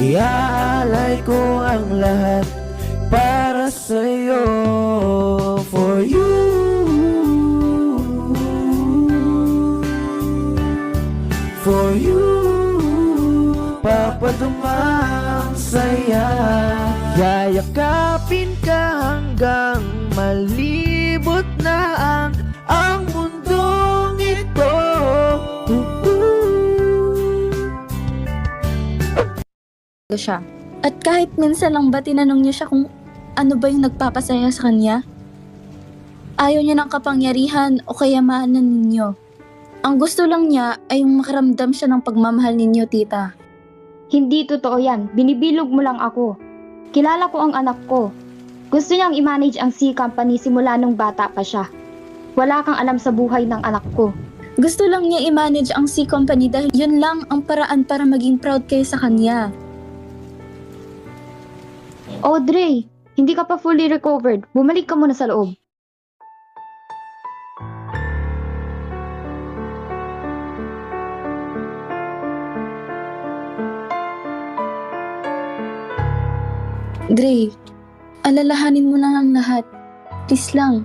iaalay ko ang lahat para sa'yo. For you, for you, papadumang saya. Yayakapin ka hanggang malibot na ang mundong ito. Siya. At kahit minsan lang ba tinanong niya siya kung ano ba yung nagpapasaya sa kanya? Ayaw niya ng kapangyarihan o kayamanan ninyo. Ang gusto lang niya ay yung makaramdam siya ng pagmamahal ninyo, tita. Hindi totoo yan. Binibilog mo lang ako. Kilala ko ang anak ko. Gusto niyang i-manage ang C Company simula nung bata pa siya. Wala kang alam sa buhay ng anak ko. Gusto lang niya i-manage ang C Company dahil yun lang ang paraan para maging proud kayo sa kanya. Audrey, hindi ka pa fully recovered. Bumalik ka muna sa loob. Dre, alalahanin mo na ang lahat. Please lang.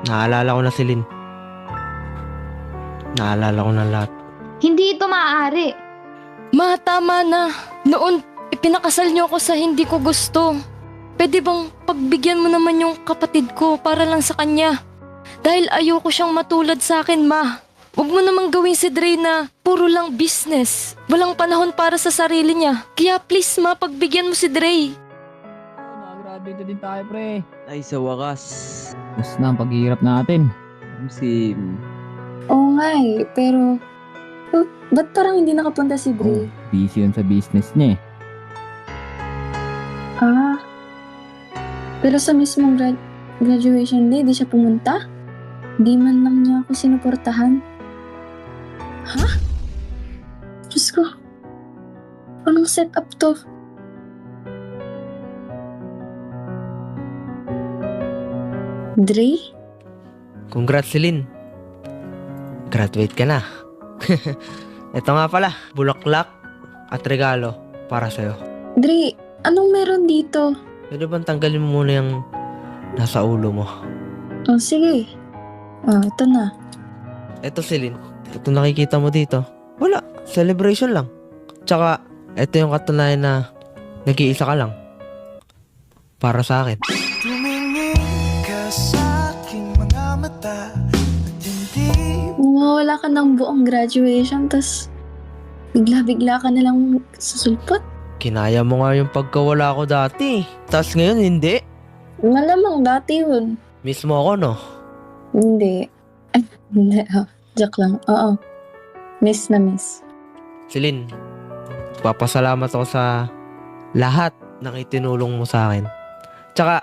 Naalala ko na si Lynn. Naalala ko na lahat. Hindi ito maaari. Ma, tama na. Noon, ipinakasal niyo ako sa hindi ko gusto. Pwede bang pagbigyan mo naman yung kapatid ko para lang sa kanya? Dahil ayoko siyang matulad sa akin, ma. Huwag mo namang gawin si Dre na puro lang business. Walang panahon para sa sarili niya. Kaya please, ma, pagbigyan mo si Dre. Nakagraduate din tayo, pre. Ay, sa wakas. Mas na ang paghihirap natin. Si... Oo nga eh, pero... ba't parang hindi nakapunta si Dre? Busy yun sa business niya eh. Ah. Pero sa mismong graduation day, di siya pumunta? Di man lang niya ako sinuportahan. Ha? Diyos ko. Anong setup to? Dre? Congrats, Lynn. Graduate ka na. Ito nga pala, bulaklak at regalo para sa'yo. Dre, anong meron dito? Pwede bang tanggalin mo muna yung nasa ulo mo? Oh, sige. Oh, ito na. Ito si Lynn. Ito nakikita mo dito. Wala, celebration lang. Tsaka, ito yung katunayan na nag-iisa ka lang. Para sa akin. Tumingin ka sa aking mga mata at hindi Nawawala ka ng buong graduation, tas bigla-bigla ka na lang susulpot. Kinaya mo nga yung pagkawala ko dati. Tas ngayon, hindi. Malamang dati yun. Miss mo ako, no? Hindi. Ay, hindi. Oh, joke lang. Oo. Miss na miss. Celine, papasalamat ako sa lahat ng itinulong mo sa akin. Tsaka,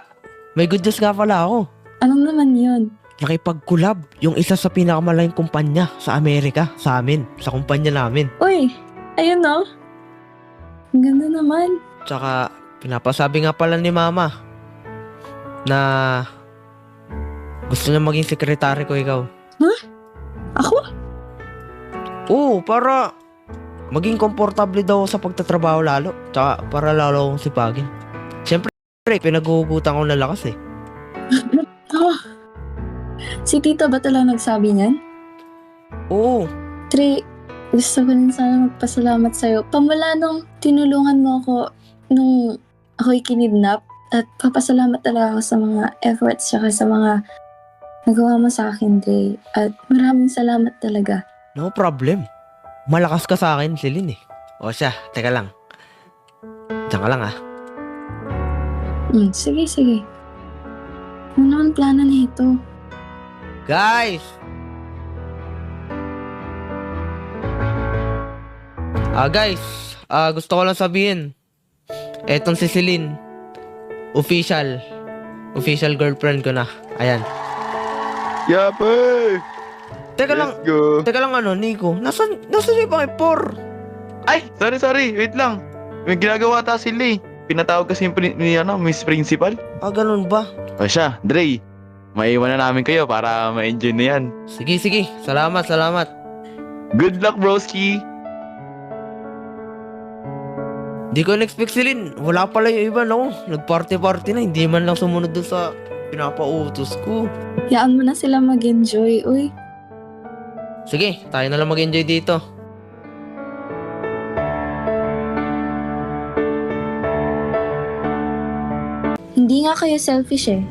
may good news nga pala ako. Anong naman yun? Nakipag-collab yung isa sa pinakamalaking kumpanya sa Amerika, sa amin, sa kumpanya namin. Uy, ayun no. Ang ganda naman. Tsaka, pinapasabi nga pala ni Mama na gusto niya maging sekretary ko ikaw. Ako? Oo, para maging komportable daw sa pagtatrabaho lalo. Tsaka, para lalo akong sipagin. Siyempre, pinaghuhugutan ko na lakas eh. Oh. Si Tito ba talaga nagsabi niyan? Oo, Tre, gusto ko rin sana magpasalamat sa'yo. Pamula nung tinulungan mo ako nung ako'y kinidnap. At papasalamat talaga ako sa mga efforts tsaka sa mga nagawa mo sa akin, Dre. At maraming salamat talaga. no problem. Malakas ka sa akin, Celine eh. O siya, teka lang. Diyan ka lang ah. Sige, sige. Ano naman plano nito? Guys! Guys, gusto ko lang sabihin. Etong si Celine. Official girlfriend ko na. Ayan. Yape! Teka lang, Let's go! teka lang Nico. Nasaan yung pang-ipor? Ay! Sorry! Wait lang! May ginagawa ta sila eh. Pinatawag kasi yung Miss Principal. Ganun ba? O siya, Dre. Maiwan na namin kayo para ma-enjoy na yan. Sige. Salamat. Good luck, broski! Di ko in-expect si Lynn. Wala pala yung iba, no? Nag-party-party na, hindi man lang sumunod doon sa pinapautos ko. Hayaan mo na sila mag-enjoy, uy. Sige, tayo na lang mag-enjoy dito. Hindi nga kayo selfish eh.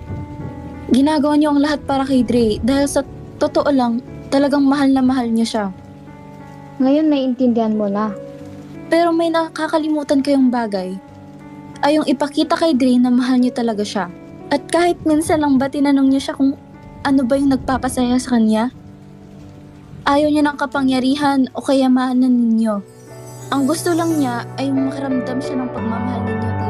Ginagawa niyo ang lahat para kay Dre dahil sa totoo lang, talagang mahal na mahal niyo siya. Ngayon naiintindihan mo na. Pero may nakakalimutan kayong bagay. Ay yung ipakita kay Dre na mahal niyo talaga siya. At kahit minsan lang ba tinanong niyo siya kung ano ba yung nagpapasaya sa kanya? Ayaw niya ng kapangyarihan o kayamanan ninyo. Ang gusto lang niya ay makaramdam siya ng pagmamahal ninyo